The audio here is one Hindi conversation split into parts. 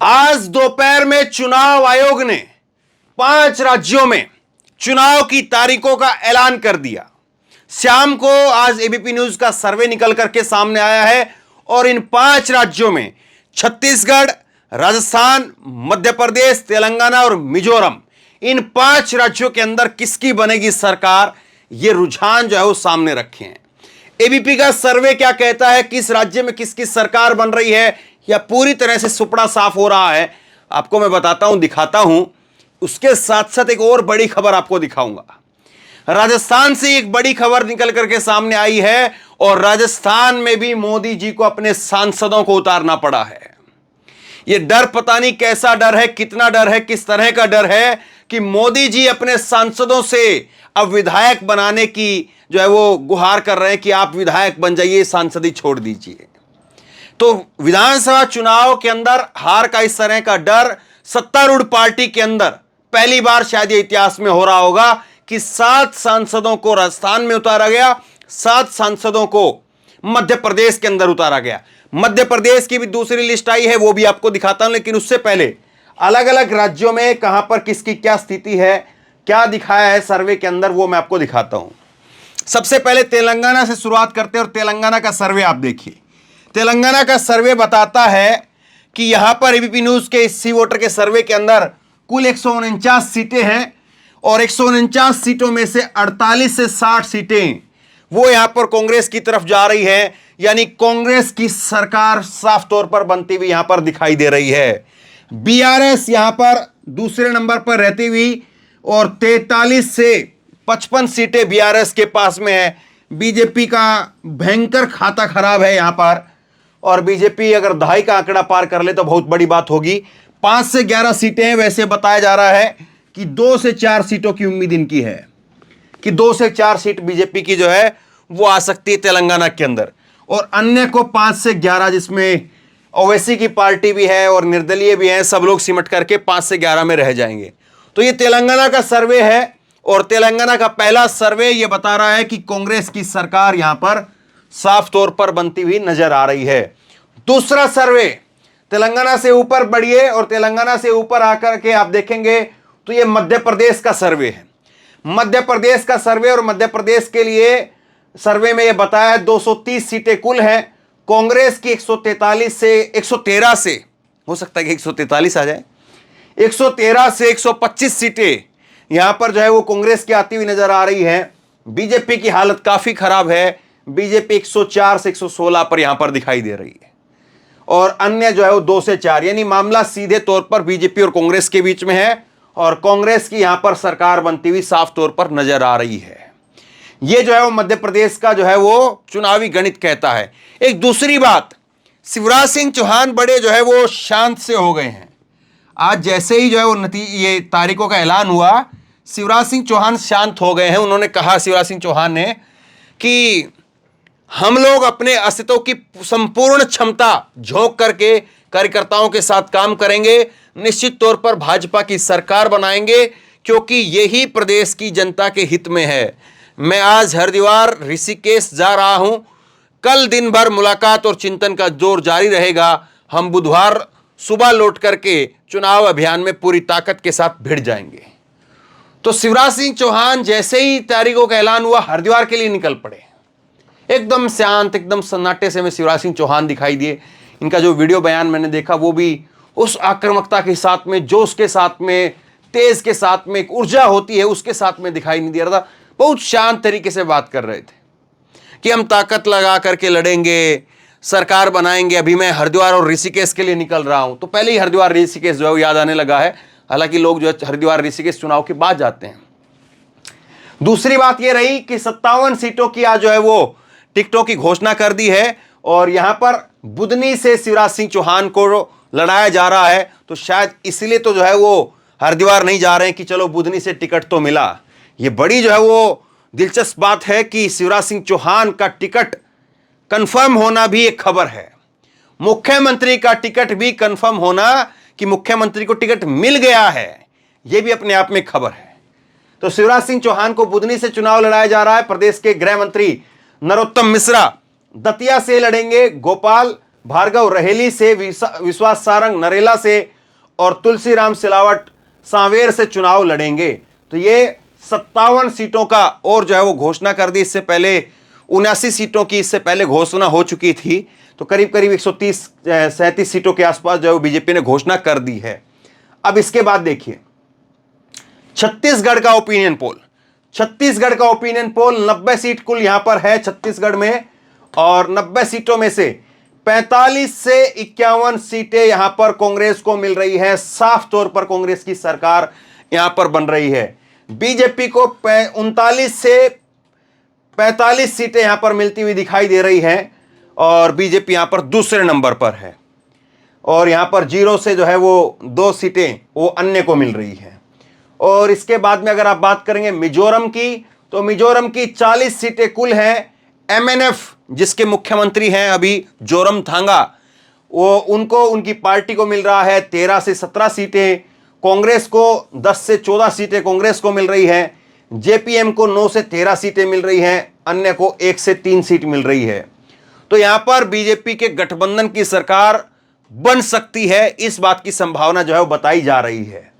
आज दोपहर में चुनाव आयोग ने 5 राज्यों में चुनाव की तारीखों का ऐलान कर दिया। शाम को आज एबीपी न्यूज का सर्वे निकल करके सामने आया है और इन 5 राज्यों में छत्तीसगढ़, राजस्थान, मध्य प्रदेश, तेलंगाना और मिजोरम, इन 5 राज्यों के अंदर किसकी बनेगी सरकार, ये रुझान जो है वो सामने रखे हैं। एबीपी का सर्वे क्या कहता है, किस राज्य में किसकी सरकार बन रही है या पूरी तरह से सुपड़ा साफ हो रहा है, आपको मैं बताता हूं, दिखाता हूं। उसके साथ साथ एक और बड़ी खबर आपको दिखाऊंगा। राजस्थान से एक बड़ी खबर निकल करके सामने आई है और राजस्थान में भी मोदी जी को अपने सांसदों को उतारना पड़ा है। यह डर पता नहीं कैसा डर है, कितना डर है, किस तरह का डर है कि मोदी जी अपने सांसदों से अब विधायक बनाने की जो है वो गुहार कर रहे हैं कि आप विधायक बन जाइए, सांसदी छोड़ दीजिए। तो विधानसभा चुनाव के अंदर हार का इस तरह का डर सत्तारूढ़ पार्टी के अंदर पहली बार शायद ये इतिहास में हो रहा होगा कि 7 सांसदों को राजस्थान में उतारा गया, 7 सांसदों को मध्य प्रदेश के अंदर उतारा गया। मध्य प्रदेश की भी दूसरी लिस्ट आई है, वो भी आपको दिखाता हूं, लेकिन उससे पहले अलग अलग राज्यों में कहां पर किसकी क्या स्थिति है, क्या दिखाया है सर्वे के अंदर, वो मैं आपको दिखाता हूं। सबसे पहले तेलंगाना से शुरुआत करते हैं और तेलंगाना का सर्वे आप देखिए। तेलंगाना का सर्वे बताता है कि यहां पर एबीपी न्यूज के सी वोटर के सर्वे के अंदर कुल 149 सीटें हैं और 149 सीटों में से 48 से 60 सीटें वो यहां पर कांग्रेस की तरफ जा रही है, यानी कांग्रेस की सरकार साफ तौर पर बनती हुई यहां पर दिखाई दे रही है। बीआरएस यहां पर दूसरे नंबर पर रहती हुई और 43 से 55 सीटें बीआरएस के पास में है। बीजेपी का भयंकर खाता खराब है यहां पर, और बीजेपी अगर 2.5 का आंकड़ा पार कर ले तो बहुत बड़ी बात होगी। 5 से 11 सीटें हैं, वैसे बताया जा रहा है कि 2 से 4 सीटों की उम्मीद इनकी है कि 2 से 4 सीट बीजेपी की जो है वो आ सकती है तेलंगाना के अंदर, और अन्य को 5 से 11, जिसमें ओवैसी की पार्टी भी है और निर्दलीय भी है, सब लोग सिमट करके 5 से 11 में रह जाएंगे। तो ये तेलंगाना का सर्वे है और तेलंगाना का पहला सर्वे ये बता रहा है कि कांग्रेस की सरकार यहां पर साफ तौर पर बनती हुई नजर आ रही है। दूसरा सर्वे, तेलंगाना से ऊपर बढ़िए और तेलंगाना से ऊपर आकर के आप देखेंगे तो ये मध्य प्रदेश का सर्वे है। मध्य प्रदेश का सर्वे, और मध्य प्रदेश के लिए सर्वे में ये बताया है 230 सीटें कुल हैं। कांग्रेस की 143 से 113 से, हो सकता है कि 143 आ जाए, 113 से 125 सीटें यहां पर जो है वो कांग्रेस की आती हुई नजर आ रही है। बीजेपी की हालत काफी खराब है, बीजेपी 104 से 116 पर यहां पर दिखाई दे रही है और अन्य जो है वो 2 से 4, यानी मामला सीधे तौर पर बीजेपी और कांग्रेस के बीच में है और कांग्रेस की यहां पर सरकार बनती हुई साफ तौर पर नजर आ रही है। यह जो है वो मध्य प्रदेश का जो है वो चुनावी गणित कहता है। एक दूसरी बात, शिवराज सिंह चौहान बड़े जो है वो शांत से हो गए हैं। आज जैसे ही जो है वो ये तारीखों का ऐलान हुआ, शिवराज सिंह चौहान शांत हो गए हैं। उन्होंने कहा, शिवराज सिंह चौहान ने, कि हम लोग अपने अस्तित्व की संपूर्ण क्षमता झोंक करके कार्यकर्ताओं के साथ काम करेंगे, निश्चित तौर पर भाजपा की सरकार बनाएंगे, क्योंकि यही प्रदेश की जनता के हित में है। मैं आज हरिद्वार, ऋषिकेश जा रहा हूं, कल दिन भर मुलाकात और चिंतन का जोर जारी रहेगा। हम बुधवार सुबह लौट करके चुनाव अभियान में पूरी ताकत के साथ भिड़ जाएंगे। तो शिवराज सिंह चौहान जैसे ही तारीखों का ऐलान हुआ हरिद्वार के लिए निकल पड़े। एकदम शांत, एकदम सन्नाटे से में शिवराज सिंह चौहान दिखाई दिए। इनका जो वीडियो बयान मैंने देखा वो भी उस आक्रामकता के साथ में, जोश के साथ में, तेज के साथ में, एक ऊर्जा होती है उसके साथ में दिखाई नहीं दे रहा था। बहुत शांत तरीके से बात कर रहे थे कि हम ताकत लगा करके लड़ेंगे, सरकार बनाएंगे। अभी मैं हरिद्वार और ऋषिकेश के लिए निकल रहा हूं। तो पहले ही हरिद्वार ऋषिकेश जो है वो याद आने लगा है। हालांकि लोग जो है हरिद्वार ऋषिकेश चुनाव के बाद जाते हैं। दूसरी बात यह रही कि 57 सीटों की आज जो है वो टिकटों की घोषणा कर दी है और यहां पर बुदनी से शिवराज सिंह चौहान को लड़ाया जा रहा है। तो शायद इसलिए तो जो है वो हरिद्वार नहीं जा रहे हैं कि चलो बुदनी से टिकट तो मिला। ये बड़ी जो है वो दिलचस्प बात है कि शिवराज सिंह चौहान का टिकट कंफर्म होना भी एक खबर है। मुख्यमंत्री का टिकट भी कंफर्म होना कि मुख्यमंत्री को टिकट मिल गया है, यह भी अपने आप में खबर है। तो शिवराज सिंह चौहान को बुदनी से चुनाव लड़ाया जा रहा है। प्रदेश के गृह मंत्री नरोत्तम मिश्रा दतिया से लड़ेंगे, गोपाल भार्गव रहेली से, विश्वास सारंग नरेला से और तुलसीराम सिलावट सांवेर से चुनाव लड़ेंगे। तो ये 57 सीटों का और जो है वो घोषणा कर दी। इससे पहले 79 सीटों की इससे पहले घोषणा हो चुकी थी। तो करीब करीब 137 सीटों के आसपास जो है वो बीजेपी ने घोषणा कर दी है। अब इसके बाद देखिए छत्तीसगढ़ का ओपिनियन पोल। छत्तीसगढ़ का ओपिनियन पोल 90 सीट कुल यहां पर है छत्तीसगढ़ में, और 90 सीटों में से 45 से 51 सीटें यहां पर कांग्रेस को मिल रही है। साफ तौर पर कांग्रेस की सरकार यहां पर बन रही है। बीजेपी को 39 से 45 सीटें यहां पर मिलती हुई दिखाई दे रही हैं, और बीजेपी यहां पर दूसरे नंबर पर है। और यहां पर 0 से जो है वो 2 सीटें वो अन्य को मिल रही हैं। और इसके बाद में अगर आप बात करेंगे मिजोरम की, तो मिजोरम की 40 सीटें कुल हैं। एमएनएफ जिसके मुख्यमंत्री हैं अभी जोरमथांगा, वो उनको उनकी पार्टी को मिल रहा है 13 से 17 सीटें। कांग्रेस को 10 से 14 सीटें कांग्रेस को मिल रही हैं। जेपीएम को 9 से 13 सीटें मिल रही हैं, अन्य को 1 से 3 सीट मिल रही है। तो यहां पर बीजेपी के गठबंधन की सरकार बन सकती है, इस बात की संभावना जो है वो बताई जा रही है।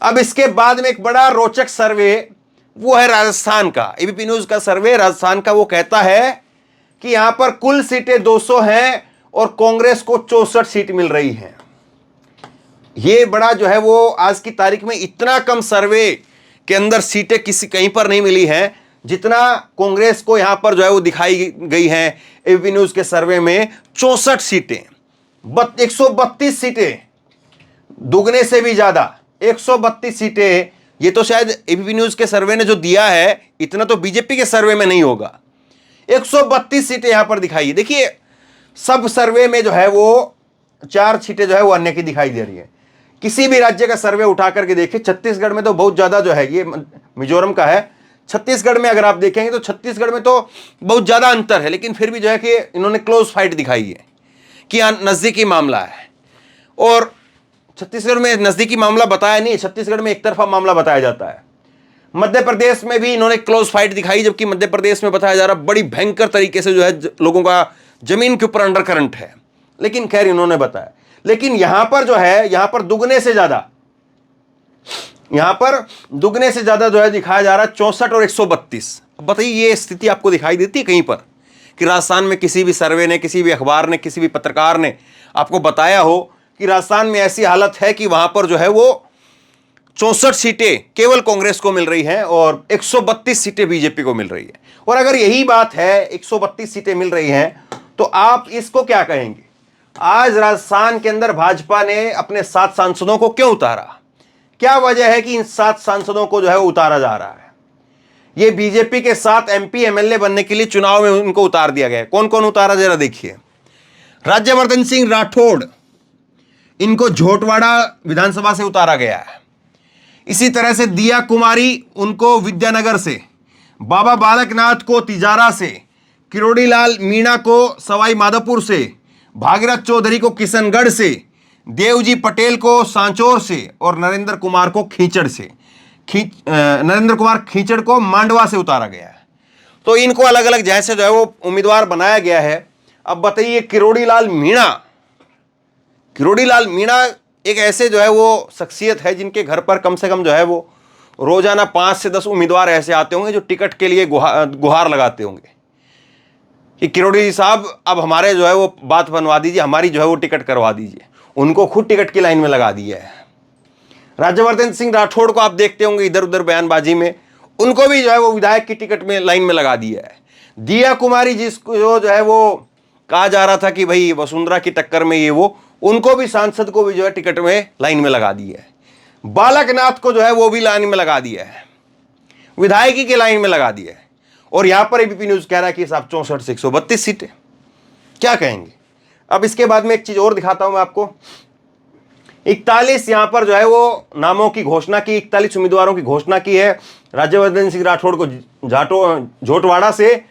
अब इसके बाद में एक बड़ा रोचक सर्वे वो है राजस्थान का। एबीपी न्यूज का सर्वे राजस्थान का, वो कहता है कि यहां पर कुल सीटें 200 हैं और कांग्रेस को 64 सीट मिल रही हैं। ये बड़ा जो है वो आज की तारीख में इतना कम सर्वे के अंदर सीटें किसी कहीं पर नहीं मिली हैं जितना कांग्रेस को यहां पर जो है वो दिखाई गई है एबीपी न्यूज के सर्वे में। 64 सीटें, 132 सीटें, दुगने से भी ज्यादा 132 सीटें। ये तो शायद एबीपी न्यूज के सर्वे ने जो दिया है, इतना तो बीजेपी के सर्वे में नहीं होगा। 132 सीटें यहां पर दिखाई है। देखिए सब सर्वे में जो है वो 4 सीटें जो है वो अन्य की दिखाई दे रही है। किसी भी राज्य का सर्वे उठा करके देखिए, छत्तीसगढ़ में तो बहुत ज्यादा जो है, ये मिजोरम का है, छत्तीसगढ़ में अगर आप देखेंगे तो छत्तीसगढ़ में तो बहुत ज्यादा अंतर है, लेकिन फिर भी जो है कि इन्होंने क्लोज फाइट दिखाई है कि यहां नजदीकी मामला है। और छत्तीसगढ़ में नजदीकी मामला बताया नहीं, छत्तीसगढ़ में एक तरफा मामला बताया जाता है। मध्य प्रदेश में भी इन्होंने क्लोज फाइट दिखाई, जबकि मध्य प्रदेश में बताया जा रहा बड़ी भयंकर तरीके से जो है लोगों का जमीन के ऊपर अंडर करंट है, लेकिन खैर इन्होंने बताया। लेकिन यहां पर जो है, यहां पर दुगने से ज्यादा, यहां पर दुगने से ज्यादा जो है दिखाया जा रहा है 64 और 132। अब बताइए ये स्थिति आपको दिखाई देती है कहीं पर कि राजस्थान में किसी भी सर्वे ने, किसी भी अखबार ने, किसी भी पत्रकार ने आपको बताया हो कि राजस्थान में ऐसी हालत है कि वहां पर जो है वो 64 सीटें केवल कांग्रेस को मिल रही हैं और 132 सीटें बीजेपी को मिल रही है। और अगर यही बात है, 132 सीटें मिल रही हैं, तो आप इसको क्या कहेंगे? आज राजस्थान के अंदर भाजपा ने अपने 7 सांसदों को क्यों उतारा? क्या वजह है कि इन 7 सांसदों को जो है उतारा जा रहा है? ये बीजेपी के 7 एमपी एमएलए बनने के लिए चुनाव में उनको उतार दिया गया। कौन कौन उतारा जरा देखिए। राज्यवर्धन सिंह राठौड़, इनको झोटवाड़ा विधानसभा से उतारा गया है। इसी तरह से दिया कुमारी, उनको विद्यानगर से, बाबा बालकनाथ को तिजारा से, किरोड़ीलाल मीणा को सवाई माधोपुर से, भागीरथ चौधरी को किशनगढ़ से, देवजी पटेल को सांचौर से और नरेंद्र कुमार को खींचड़ से, नरेंद्र कुमार खींचड़ को मांडवा से उतारा गया है। तो इनको अलग अलग जैसे जो है वो उम्मीदवार बनाया गया है। अब बताइए किरोड़ीलाल मीणा एक ऐसे जो है वो शख्सियत है जिनके घर पर कम से कम जो है वो रोजाना 5 से 10 उम्मीदवार ऐसे आते होंगे जो टिकट के लिए गुहार लगाते होंगे कि किरोड़ी साहब अब हमारे जो है वो बात बनवा दीजिए, हमारी जो है वो टिकट करवा दीजिए। उनको खुद टिकट की लाइन में लगा दिया है। राज्यवर्धन सिंह राठौड़ को आप देखते होंगे इधर उधर बयानबाजी में, उनको भी जो है वो विधायक की टिकट में लाइन में लगा दिया है। दिया कुमारी जिसको जो है वो कहा जा रहा था कि भाई वसुंधरा की टक्कर में ये वो, उनको भी सांसद को भी जो है टिकट में लाइन में लगा दिया है। बालकनाथ को जो है वो भी लाइन में लगा दिया है, विधायकी के लाइन में लगा दिया है। और यहां पर एबीपी न्यूज कह रहा है कि साहब 64 से 132 सीटें, क्या कहेंगे? अब इसके बाद में एक चीज और दिखाता हूं मैं आपको। 41 यहां पर जो है वो नामों की घोषणा की, 41 उम्मीदवारों की घोषणा की है। राज्यवर्धन सिंह राठौड़ को झोटवाड़ा से,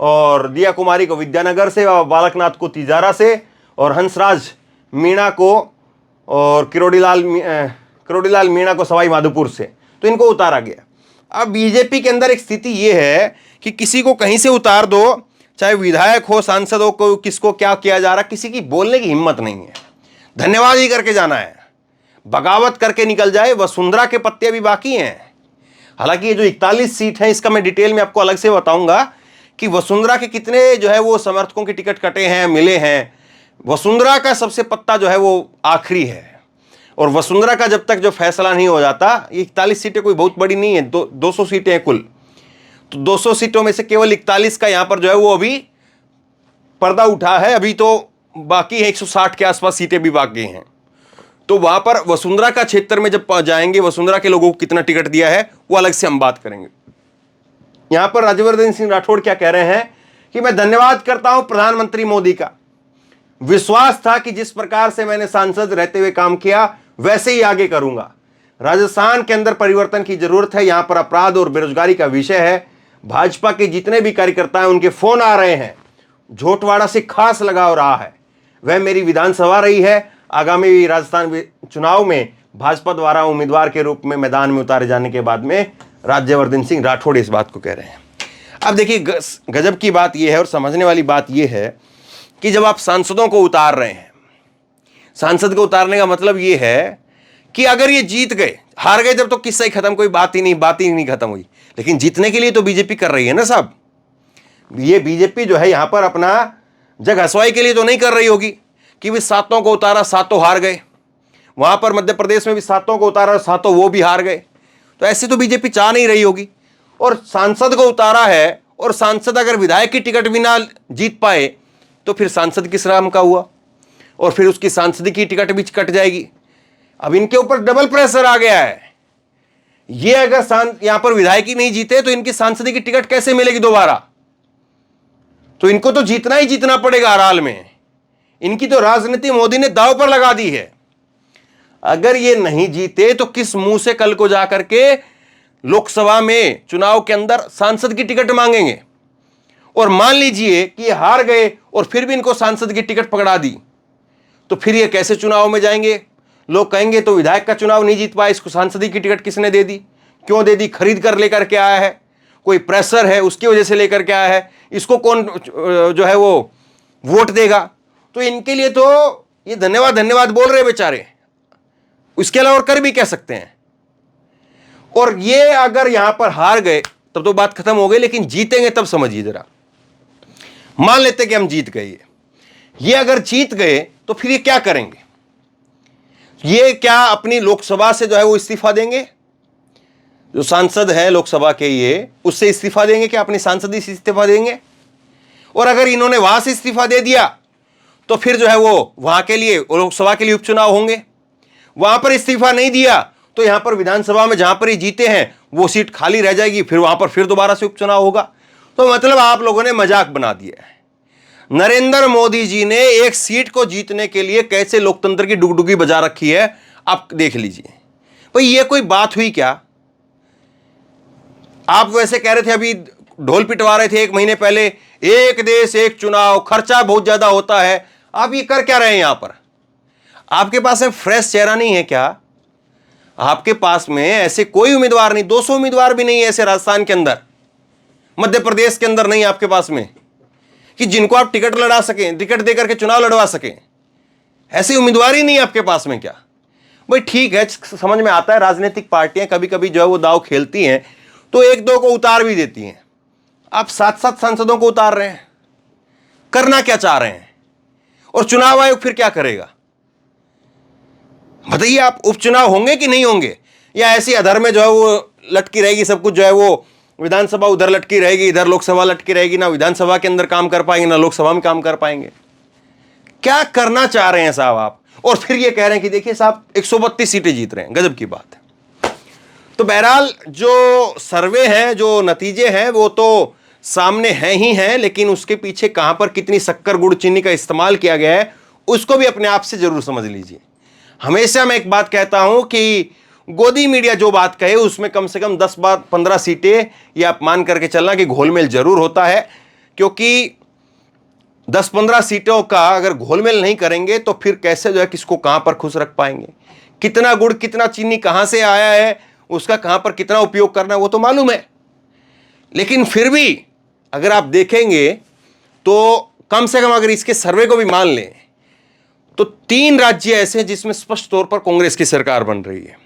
और दिया कुमारी को विद्यानगर से, बालकनाथ को तिजारा से, और हंसराज मीणा को और किरोड़ीलाल मीणा को सवाई माधोपुर से। तो इनको उतारा गया। अब बीजेपी के अंदर एक स्थिति यह है कि किसी को कहीं से उतार दो, चाहे विधायक हो, सांसद हो, कोई किसको क्या किया जा रहा, किसी की बोलने की हिम्मत नहीं है। धन्यवाद ही करके जाना है, बगावत करके निकल जाए। वसुंधरा के पत्ते अभी बाकी हैं। हालांकि ये जो 41 सीट है, इसका मैं डिटेल में आपको अलग से बताऊंगा कि वसुंधरा के कितने जो है वो समर्थकों के टिकट कटे हैं, मिले हैं। वसुंधरा का सबसे पत्ता जो है वो आखिरी है, और वसुंधरा का जब तक जो फैसला नहीं हो जाता, ये 41 सीटें कोई बहुत बड़ी नहीं है, 200 सीटें हैं कुल, तो 200 सीटों में से केवल 41 का यहां पर जो है वो अभी पर्दा उठा है। अभी तो बाकी है 160 के आसपास सीटें भी बाकी हैं। तो वहां पर वसुंधरा का क्षेत्र में जब जाएंगे, वसुंधरा के लोगों को कितना टिकट दिया है वो अलग से हम बात करेंगे। यहां पर राज्यवर्धन सिंह राठौड़ क्या कह रहे हैं कि मैं धन्यवाद करता हूं प्रधानमंत्री मोदी का। विश्वास था कि जिस प्रकार से मैंने सांसद रहते हुए काम किया वैसे ही आगे करूंगा। राजस्थान के अंदर परिवर्तन की जरूरत है। यहां पर अपराध और बेरोजगारी का विषय है। भाजपा के जितने भी कार्यकर्ता हैं उनके फोन आ रहे हैं। झोटवाड़ा से खास लगाव रहा है। वह मेरी विधानसभा रही है। आगामी राजस्थान चुनाव में भाजपा द्वारा उम्मीदवार के रूप में मैदान में उतारे जाने के बाद में राज्यवर्धन सिंह राठौड़ इस बात को कह रहे हैं। अब देखिए, गजब की बात यह है और समझने वाली बात यह है कि जब आप सांसदों को उतार रहे हैं, सांसद को उतारने का मतलब यह है कि अगर ये जीत गए, हार गए जब तो किस्सा ही खत्म, कोई बात ही नहीं खत्म हुई। लेकिन जीतने के लिए तो बीजेपी कर रही है ना साहब। ये बीजेपी जो है यहां पर अपना जग हंसवाई के लिए तो नहीं कर रही होगी कि भी सातों को उतारा, सातों हार गए। वहां पर मध्य प्रदेश में भी सातों को उतारा, सातों वो भी हार गए। तो ऐसे तो बीजेपी चाह नहीं रही होगी। और सांसद को उतारा है, और सांसद अगर विधायक की टिकट भी ना जीत पाए तो फिर सांसद किस राम का हुआ, और फिर उसकी सांसद की टिकट भी कट जाएगी। अब इनके ऊपर डबल प्रेशर आ गया है। ये अगर यहां पर विधायक ही नहीं जीते तो इनकी सांसद की टिकट कैसे मिलेगी दोबारा। तो इनको तो जीतना ही जीतना पड़ेगा हर हाल में। इनकी तो राजनीति मोदी ने दांव पर लगा दी है। अगर ये नहीं जीते तो किस मुंह से कल को जाकर के लोकसभा में चुनाव के अंदर सांसद की टिकट मांगेंगे। और मान लीजिए कि ये हार गए और फिर भी इनको सांसद की टिकट पकड़ा दी, तो फिर ये कैसे चुनाव में जाएंगे। लोग कहेंगे तो विधायक का चुनाव नहीं जीत पाया, इसको सांसद की टिकट किसने दे दी, क्यों दे दी, खरीद कर लेकर के आया है, कोई प्रेशर है उसकी वजह से लेकर के आया है, इसको कौन जो है वो वोट देगा। तो इनके लिए तो ये धन्यवाद बोल रहे बेचारे, इसके अलावा और कर भी कह सकते हैं। और ये अगर यहां पर हार गए तब तो बात खत्म हो गई, लेकिन जीतेंगे तब समझिए जरा। मान लेते कि हम जीत गए, ये अगर जीत गए तो फिर ये क्या करेंगे। ये क्या अपनी लोकसभा से जो है वो इस्तीफा देंगे, जो सांसद है लोकसभा के ये उससे इस्तीफा देंगे, क्या अपनी सांसदी से इस्तीफा देंगे। और अगर इन्होंने वहां से इस्तीफा दे दिया तो फिर जो है वो वहां के लिए लोकसभा के लिए उपचुनाव होंगे। वहां पर इस्तीफा नहीं दिया तो यहां पर विधानसभा में जहां पर ये जीते हैं वो सीट खाली रह जाएगी, फिर वहां पर फिर दोबारा से उपचुनाव होगा। तो मतलब आप लोगों ने मजाक बना दिया है। नरेंद्र मोदी जी ने एक सीट को जीतने के लिए कैसे लोकतंत्र की डुगडुगी बजा रखी है, आप देख लीजिए। भाई ये कोई बात हुई क्या। आप वैसे कह रहे थे, अभी ढोल पिटवा रहे थे 1 महीने पहले, एक देश एक चुनाव, खर्चा बहुत ज्यादा होता है। आप ये कर क्या रहे हैं यहां पर। आपके पास में फ्रेश चेहरा नहीं है क्या। आपके पास में ऐसे कोई उम्मीदवार नहीं, 200 उम्मीदवार भी नहीं है ऐसे राजस्थान के अंदर, मध्य प्रदेश के अंदर नहीं आपके पास में कि जिनको आप टिकट लड़ा सकें, टिकट देकर के चुनाव लड़वा सकें। ऐसे उम्मीदवार ही नहीं आपके पास में क्या। भाई ठीक है, समझ में आता है राजनीतिक पार्टियां कभी कभी जो है वो दाव खेलती हैं तो 1-2 को उतार भी देती हैं। आप 7-7 सांसदों को उतार रहे हैं, करना क्या चाह रहे हैं। और चुनाव आयोग फिर क्या करेगा बताइए। आप उपचुनाव होंगे कि नहीं होंगे, या ऐसी अधर में जो है वो लटकी रहेगी सब कुछ, जो है वो विधानसभा उधर लटकी रहेगी, इधर लोकसभा लटकी रहेगी, ना विधानसभा के अंदर काम कर पाएंगे ना लोकसभा में काम कर पाएंगे। क्या करना चाह रहे हैं साहब आप। और फिर ये कह रहे हैं कि देखिए साहब 132 सीटें जीत रहे हैं, गजब की बात है। तो बहरहाल जो सर्वे है, जो नतीजे हैं वो तो सामने हैं ही हैं, लेकिन उसके पीछे कहां पर कितनी शक्कर गुड़ चीनी का इस्तेमाल किया गया है उसको भी अपने आप से जरूर समझ लीजिए। हमेशा मैं एक बात कहता हूं कि गोदी मीडिया जो बात कहे उसमें कम से कम 10-15 सीटें ये आप मान करके चलना कि घोलमेल जरूर होता है। क्योंकि 10-15 सीटों का अगर घोलमेल नहीं करेंगे तो फिर कैसे जो है किसको कहां पर खुश रख पाएंगे। कितना गुड़ कितना चीनी कहां से आया है, उसका कहां पर कितना उपयोग करना है वो तो मालूम है। लेकिन फिर भी अगर आप देखेंगे तो कम से कम अगर इसके सर्वे को भी मान लें तो 3 राज्य ऐसे हैं जिसमें स्पष्ट तौर पर कांग्रेस की सरकार बन रही है।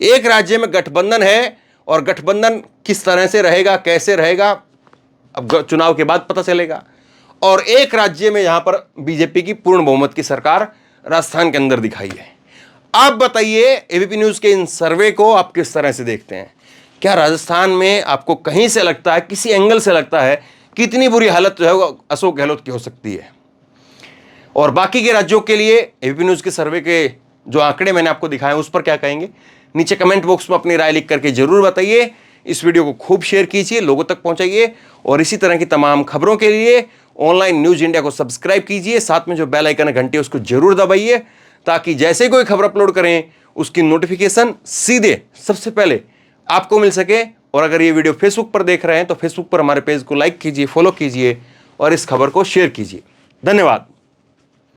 एक राज्य में गठबंधन है और गठबंधन किस तरह से रहेगा, कैसे रहेगा, अब चुनाव के बाद पता चलेगा। और एक राज्य में यहां पर बीजेपी की पूर्ण बहुमत की सरकार राजस्थान के अंदर दिखाई है। आप बताइए एबीपी न्यूज के इन सर्वे को आप किस तरह से देखते हैं? क्या राजस्थान में आपको कहीं से लगता है, किसी एंगल से लगता है कि इतनी बुरी हालत जो है वो अशोक गहलोत की हो सकती है? और बाकी के राज्यों के लिए एबीपी न्यूज के सर्वे के जो आंकड़े मैंने आपको दिखाए उस पर क्या कहेंगे? नीचे कमेंट बॉक्स में अपनी राय लिख करके जरूर बताइए। इस वीडियो को खूब शेयर कीजिए, लोगों तक पहुंचाइए और इसी तरह की तमाम खबरों के लिए ऑनलाइन न्यूज इंडिया को सब्सक्राइब कीजिए। साथ में जो बेल आइकन है घंटी उसको जरूर दबाइए ताकि जैसे कोई खबर अपलोड करें उसकी नोटिफिकेशन सीधे सबसे पहले आपको मिल सके। और अगर ये वीडियो फेसबुक पर देख रहे हैं तो फेसबुक पर हमारे पेज को लाइक कीजिए, फॉलो कीजिए और इस खबर को शेयर कीजिए। धन्यवाद।